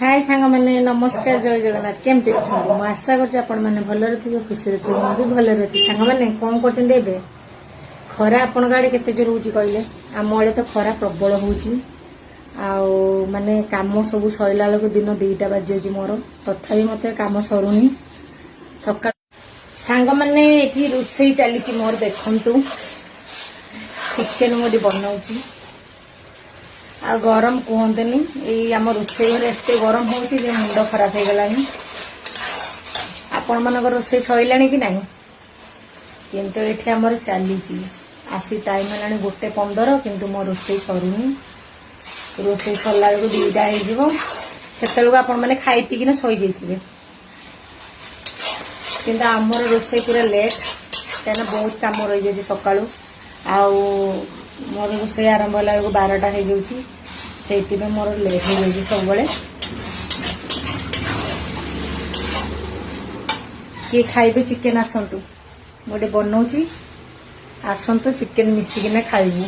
हाय सांग मैंने नमस्कार जय जगन्नाथ केमती अच्छा मुझे आशा कर भलरे थे खुशी थे मुझे भलरे अच्छी सांग मैंने कौन कर खरा आपण आड़े केते जोर हो कहले आम आड़े तो खरा प्रबल हो माने काम सब सरला बेलू दिन 2टा बाजी मोर तथापि मत कम सरुनी सका सांग मैंने ये रोसे चली मोर देखु चिकेन मुझे बनाऊँगी आ गरम कहतनी यही आम रोसे घर एत गरम हो मुंड खराब हो गला आपण मान रोसे सरला कि ना किंतु ये आमर चली आसी टाइम है 1:15 किंतु मो रोसे सरुनी रोसे सरला बेलू 2टा हो आपण मैंने खाई पीकिना शई जाइए किंतु आमर रोसे पूरा लेट कहीं बहुत कम रही जाए सका मोर रोसे आरंभ होला 12टा हो जाऊँगी से मोर लेट हो जाए सब किए खाइबे चिकेन आसतु गोटे बनाऊँगी आसतु चिकेन मिसिकिना खाइबू।